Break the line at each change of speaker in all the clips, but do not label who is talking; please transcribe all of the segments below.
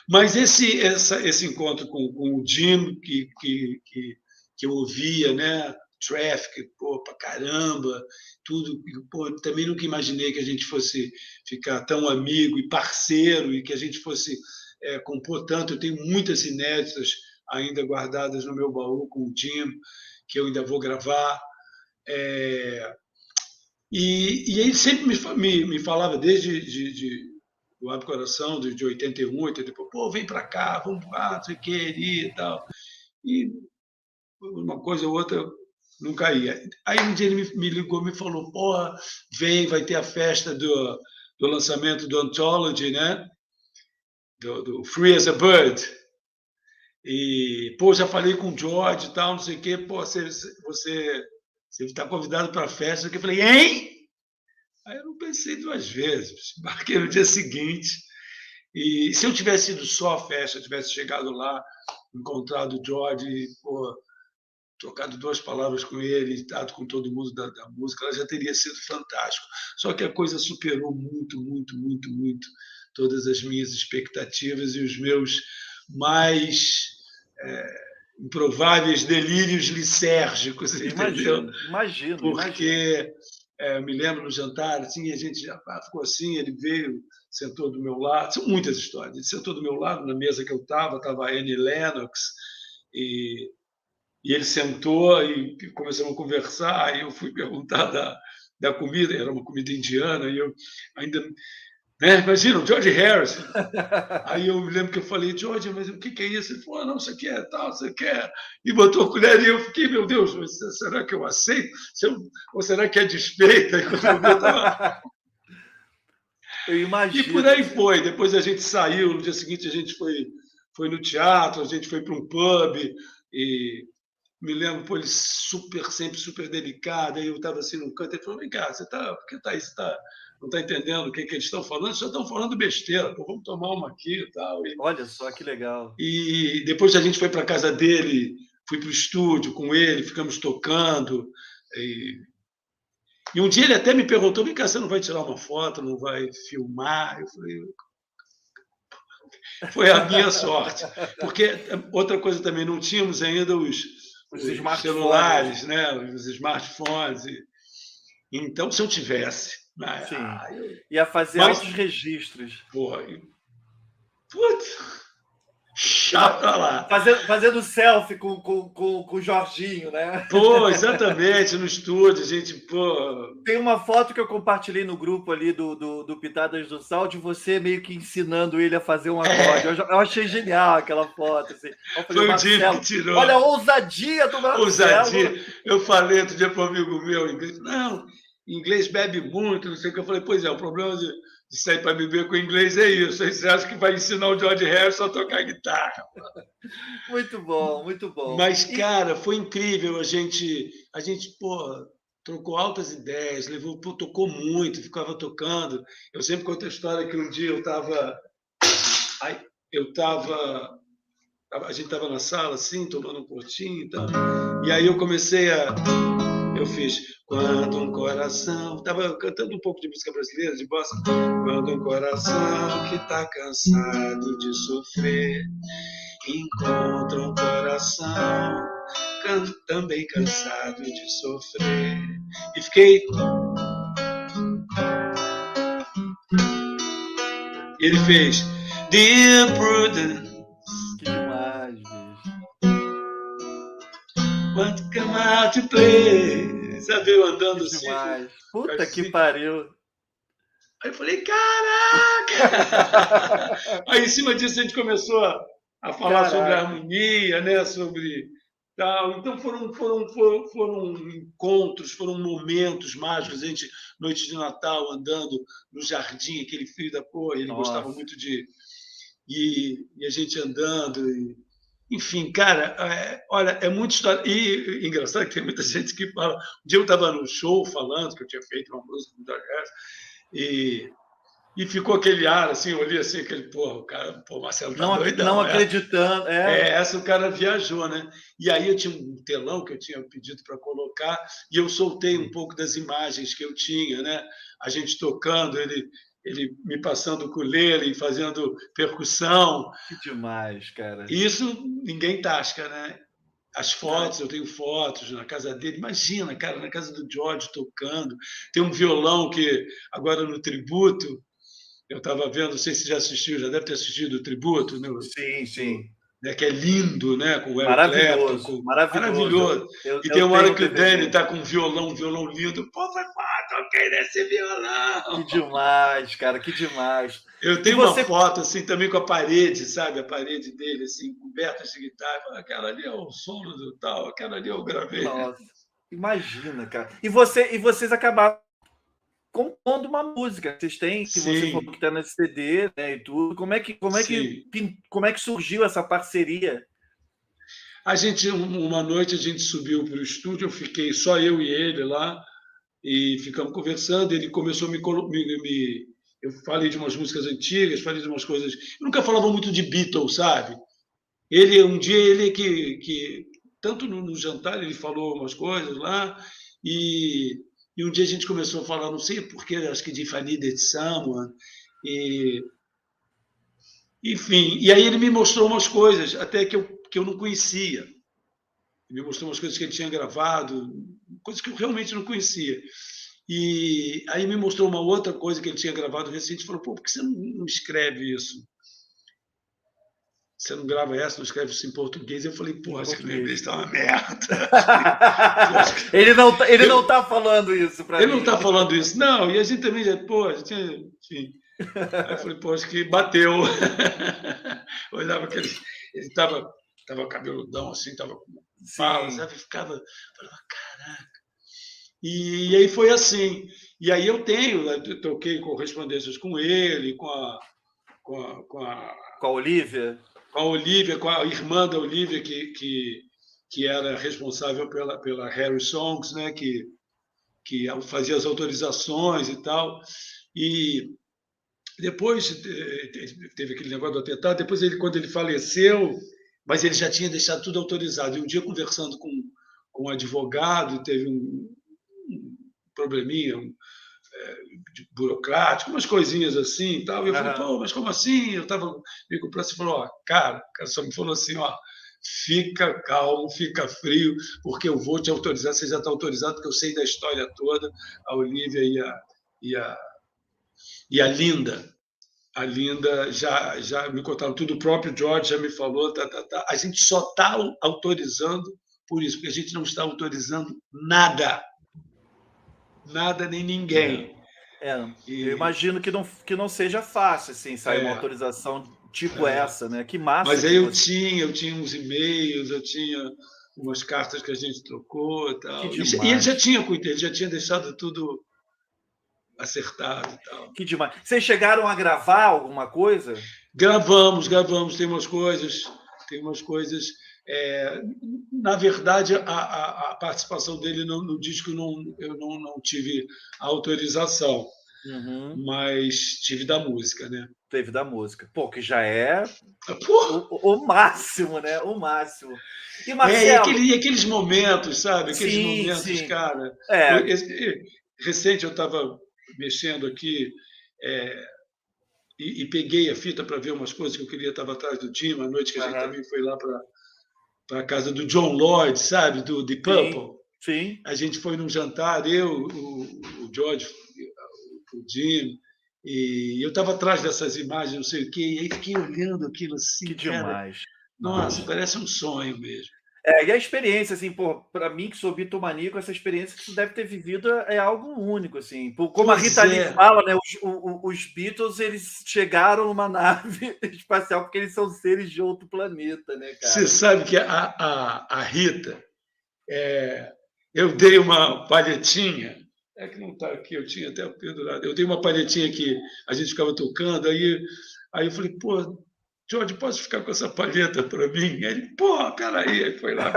Mas esse encontro com o Jim, que eu ouvia, né? Traffic, pô, pra caramba, tudo. Pô, também nunca imaginei que a gente fosse ficar tão amigo e parceiro e que a gente fosse compor tanto. Eu tenho muitas inéditas ainda guardadas no meu baú com o Jim, que eu ainda vou gravar. É, e ele sempre me falava, desde do Abre Coração, de 81, 80, pô, vem para cá, vamos lá, não sei o que, e tal. E uma coisa ou outra nunca ia. Aí um dia ele me ligou, me falou, porra, vem, vai ter a festa do lançamento do Anthology, né? Do Free as a Bird. E, pô, já falei com o George e tal, não sei o quê, pô, você está convidado para a festa. Eu falei, hein? Aí eu não pensei duas vezes, marquei no dia seguinte. E se eu tivesse ido só à festa, tivesse chegado lá, encontrado o George, pô, trocado duas palavras com ele, estado com todo mundo da música, ela já teria sido fantástico. Só que a coisa superou muito, muito, muito, muito todas as minhas expectativas e os meus mais improváveis delírios licérgicos, entendeu?
Imagino.
Porque eu me lembro no jantar, assim, a gente já ficou assim, ele veio, sentou do meu lado, são muitas histórias, ele sentou do meu lado, na mesa que eu estava a Annie Lennox, e ele sentou e começamos a conversar, aí eu fui perguntar da comida, era uma comida indiana, e eu ainda... Né? Imagina, o George Harrison. Aí eu me lembro que eu falei, George, mas o que é isso? Ele falou, não, você quer tal, você quer. E botou a colher e eu fiquei, meu Deus, será que eu aceito? Ou será que é despeita?
Eu imagino.
E por aí foi. Depois a gente saiu, no dia seguinte a gente foi no teatro, a gente foi para um pub, e me lembro, pô, ele sempre super delicado. Aí eu estava assim no canto, ele falou, vem cá, por que tá aí? Não está entendendo o que eles estão falando? Eles só estão falando besteira, pô, vamos tomar uma aqui e tal.
Olha só que legal.
E depois a gente foi para a casa dele, fui para o estúdio com ele, ficamos tocando. E um dia ele até me perguntou, vem cá, você não vai tirar uma foto, não vai filmar? Eu falei, foi a minha sorte. Porque outra coisa também, não tínhamos ainda os celulares, né? Os smartphones. Então, se eu tivesse...
Sim. Ia fazer altos registros.
Porra, putz... Chata lá.
Fazendo selfie com o Jorginho, né?
Pô, exatamente, no estúdio, gente, pô...
Tem uma foto que eu compartilhei no grupo ali do Pitadas do Sal, de você meio que ensinando ele a fazer um acorde. Eu achei genial aquela foto. Assim.
Foi o Jim que tirou.
Olha a ousadia do Marcelo.
Ousadia. Eu falei outro dia para um amigo meu, inglês, não, inglês bebe muito, não sei o que. Eu falei, pois é, o problema de sair para beber com inglês é isso. Aí você acha que vai ensinar o George Harrison a tocar guitarra.
Muito bom, muito bom.
Mas, cara, foi incrível. A gente pô, trocou altas ideias, tocou muito, ficava tocando. Eu sempre conto a história que um dia a gente estava na sala, assim, tomando um portinho e tal. E aí eu fiz Quando um coração... Estava cantando um pouco de música brasileira, de bossa. Quando um coração que está cansado de sofrer encontra um coração também cansado de sofrer. E fiquei... E ele fez Dear Prudence.
Que demais, bicho.
Want to come out to play. Sabe, eu andando
que
assim.
Demais. Puta assim. Que pariu.
Aí eu falei, caraca! Aí em cima disso a gente começou a falar sobre a harmonia, né? Sobre tal. Então foram encontros, foram momentos mágicos. A gente, noite de Natal, andando no jardim, aquele frio da porra. Ele gostava muito de... E a gente andando... Enfim, cara, olha, é muita história. E engraçado que tem muita gente que fala. Um dia eu estava no show falando que eu tinha feito uma música com o George Harrison, e ficou aquele ar, assim, eu olhei assim, aquele, o Marcelo tá doidão.
Não acreditando.
Essa o cara viajou, né? E aí eu tinha um telão que eu tinha pedido para colocar, e eu soltei um pouco das imagens que eu tinha, né? A gente tocando, ele ele me passando o ukulele, fazendo percussão.
Que demais, cara.
Isso ninguém tasca, né? As
Não,
fotos, eu tenho fotos na casa dele. Imagina, cara, na casa do George tocando. Tem um violão que, agora no tributo, eu estava vendo, não sei se já assistiu, já deve ter assistido o tributo, né?
sim, sim.
Né, que é lindo, né? Com o Eric Clapton.
Maravilhoso, maravilhoso.
Maravilhoso. E tem
Eu
uma hora
tenho o
que o Danny
DVD.
está com um violão lindo. Pô, vai lá, toquei nesse
Que
violão.
demais, cara, que demais.
Eu
E
tenho uma
você,
foto assim também com a parede, sabe? A parede dele, assim, coberta de guitarra. Aquela ali é o solo do tal, aquela ali eu gravei.
nossa, imagina, cara. E vocês acabaram compondo uma música. Vocês têm, que você falou
Sim,
que tá nesse CD, né, e tudo.
sim.
Como é que surgiu essa parceria?
A gente, uma noite, a gente subiu para o estúdio, eu fiquei só eu e ele lá, e ficamos conversando. Ele começou a eu falei de umas músicas antigas, falei de umas coisas. Eu nunca falava muito de Beatles, sabe? Ele, um dia, ele tanto no jantar, ele falou umas coisas lá, e, e um dia a gente começou a falar, não sei porquê, acho que de If I Needed Someone, e, enfim. E aí ele me mostrou umas coisas, até que eu não conhecia. Ele me mostrou umas coisas que ele tinha gravado, coisas que eu realmente não conhecia. E aí me mostrou uma outra coisa que ele tinha gravado recente, e falou, pô, por que você não escreve isso? Você não grava essa, não escreve isso em português? Eu falei, pô,
Em
acho que o meu inglês
português.
está uma merda.
Ele não tá falando isso para
Ele não
mim.
está falando isso, não. E a gente também, pô, a gente, enfim. Aí eu falei, pô, acho que bateu. Olhava que ele estava cabeludão, assim, estava com bala,
Sim.
sabe? Falava, caraca. E aí foi assim. E aí eu toquei correspondências com ele, com a, com a,
Com a Olivia?
com a Olivia, com a irmã da Olivia, que era responsável pela Harry Songs, né? Que fazia as autorizações e tal. E depois teve aquele negócio do atentado. Depois, quando ele faleceu, mas ele já tinha deixado tudo autorizado. E um dia, conversando com um advogado, teve um probleminha burocrático, umas coisinhas assim e tal. E eu falei,
Aham.
pô, mas como assim? Eu estava meio próximo e falou, ó, cara, o cara só me falou assim, ó, fica calmo, fica frio, porque eu vou te autorizar, você já está autorizado, porque eu sei da história toda, a Olivia e a, e a Linda. A Linda já me contaram tudo, o próprio George já me falou, a gente só está autorizando por isso, porque a gente não está autorizando nada, nada nem ninguém.
É, eu imagino que não seja fácil assim, sair uma
É,
autorização tipo essa, né? Que massa
mas aí
que você.
eu tinha uns e-mails, eu tinha umas cartas que a gente trocou e
Que
tal. E ele já
demais.
tinha cuidado, ele já tinha deixado tudo acertado e tal.
Que demais. Vocês chegaram a gravar alguma coisa?
Gravamos, tem umas coisas. É, na verdade, a participação dele no disco eu não tive autorização,
Uhum.
mas tive da música, né?
Teve da música. Pô, que já é
Pô,
o máximo, né? O máximo. E
é,
Marcelo,
e aqueles momentos, sabe? Aqueles
sim,
momentos,
sim.
cara.
É,
Recente eu estava mexendo aqui é, e peguei a fita para ver umas coisas que eu queria, estava atrás do Jim, à noite que a gente
aham,
também foi lá para a casa do John Lloyd, sabe? Do The
sim,
Purple.
sim.
A gente foi num jantar, o George, o Jim, e eu estava atrás dessas imagens, não sei o quê, e aí fiquei olhando aquilo
Que
assim, cara.
demais.
Nossa, parece um sonho mesmo.
É, e a experiência, assim, pô, para mim que sou bitomaníaco, essa experiência que você deve ter vivido é algo único, assim. Como a
Pois
Rita Lee
é.
fala, né, os Beatles, eles chegaram numa nave espacial porque eles são seres de outro planeta, né,
Você
cara?
sabe que a Rita, eu dei uma palhetinha, é que não está aqui, eu tinha até pendurado, eu dei uma palhetinha que a gente ficava tocando, aí eu falei, pô, George, posso ficar com essa palheta para mim? Aí ele, pô, peraí, aí foi lá,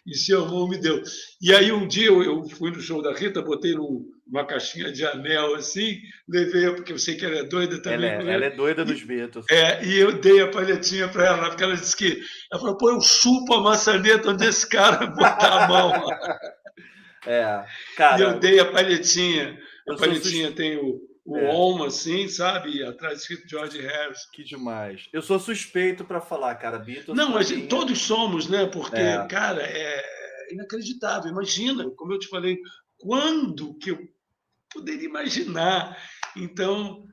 encheu a mão, me deu. E aí um dia eu fui no show da Rita, botei numa caixinha de anel assim, levei, porque eu sei que ela é doida também com
Ela
ele,
é doida nos Beatles.
e eu dei a palhetinha para ela, porque ela disse que. Ela falou, pô, eu chupo a maçaneta onde esse cara botar a mão.
É,
E eu
cara,
dei a palhetinha. A
eu sou
palhetinha tem o OM, assim, sabe? Atrás escrito George Harrison.
Que demais. Eu sou suspeito para falar, cara. Beatles
Não,
para
mas
mim
todos somos, né? Porque,
é.
cara, é inacreditável. Imagina, como eu te falei, quando que eu poderia imaginar? Então,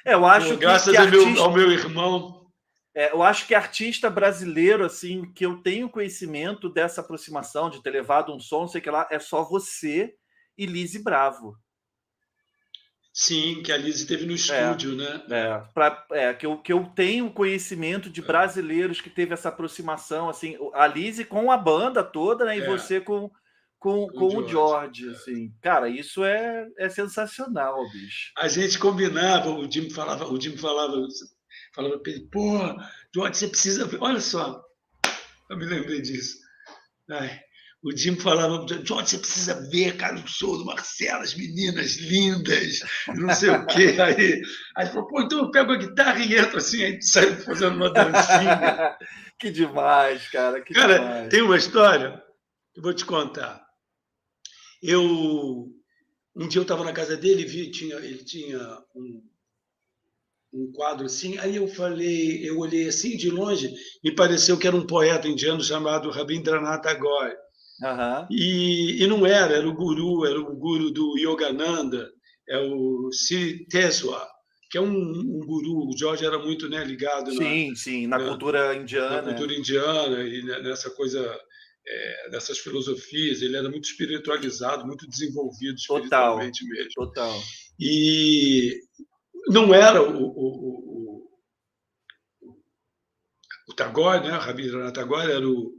Eu
pô,
acho que
graças ao meu irmão.
eu acho que artista brasileiro, assim, que eu tenho conhecimento dessa aproximação, de ter levado um som, sei que lá, é só você e Lizzy Bravo.
Sim, que a Liz esteve no
É,
estúdio, né?
que eu tenho conhecimento de brasileiros que teve essa aproximação, assim, a Lizzy com a banda toda, né, e
É,
você
com o
com o
George.
George, assim. Cara, isso é sensacional, bicho.
A gente combinava, falava para ele, pô, George, você precisa ver. Olha só, eu me lembrei disso. Ai, o Jim falava, George, você precisa ver, cara, o show do Marcelo, as meninas lindas, não sei o quê. Aí falou, pô, então eu pego a guitarra e entro assim, aí saiu fazendo uma dancinha.
Que demais, cara, que
Cara,
demais.
tem uma história que eu vou te contar. Um dia eu estava na casa dele, ele tinha um quadro assim, aí eu olhei assim de longe, me pareceu que era um poeta indiano chamado Rabindranath Tagore.
Aham.
E não era o guru do Yogananda, é o Sri Teswa, que é um guru. O George era muito, né, ligado
Sim, sim, na
na,
cultura
na
indiana.
cultura indiana e nessa coisa, dessas filosofias. Ele era muito espiritualizado, muito desenvolvido
Total,
espiritualmente mesmo.
total.
E não era o Tagore, né? Rabindranath Tagore era o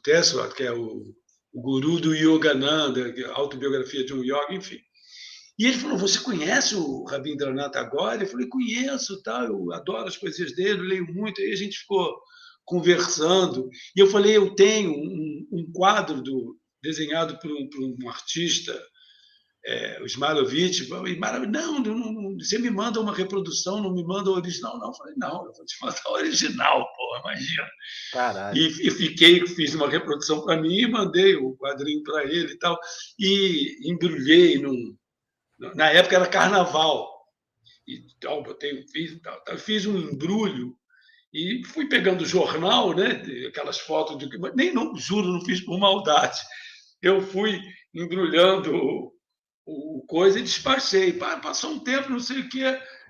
Tesla, que é o guru do Yogananda, a autobiografia de um yoga, enfim. E ele falou, você conhece o Rabindranath Tagore? Eu falei, conheço, tá? Eu adoro as poesias dele, leio muito. Aí a gente ficou conversando. E eu falei, eu tenho um quadro desenhado por um artista, o Smilovich, não, você me manda uma reprodução, não me manda o original, não. Eu falei, não, eu vou te mandar o original, pô, imagina.
Caralho.
E fiz uma reprodução para mim e mandei o quadrinho para ele e tal. E embrulhei na época era carnaval. E tal, fiz um embrulho e fui pegando o jornal, né, aquelas fotos de nem não, juro, não fiz por maldade. Eu fui embrulhando o coisa e despachei. Passou um tempo, não sei o que.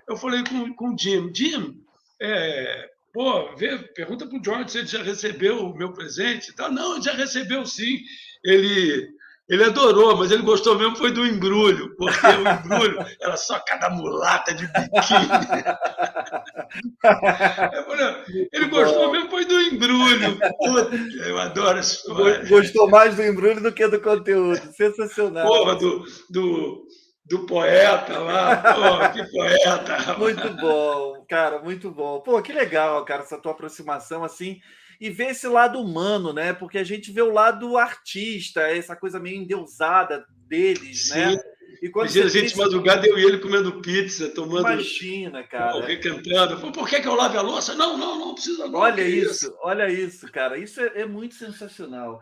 Eu falei com o Jim, pô, pergunta para o George se ele já recebeu o meu presente. Tá? Não, ele já recebeu sim. Ele, ele adorou, mas ele gostou mesmo foi do embrulho, porque o embrulho era só cada mulata de biquíni. Ele gostou mesmo foi do embrulho. Puta, eu adoro essa história.
Gostou mais do embrulho do que do conteúdo. Sensacional.
Porra, do poeta lá. Porra, que poeta.
Muito bom, cara, muito bom. Pô, que legal, cara, essa tua aproximação assim e ver esse lado humano, né? Porque a gente vê o lado artista, essa coisa meio endeusada deles, né?
Sim.
E quando
Imagina
você
a
vê
gente de madrugada, eu e ele comendo pizza, tomando,
imagina, cara.
requentando. Por que eu lave a louça? Não, não precisa não, que isso.
Olha isso, cara. Isso é muito sensacional.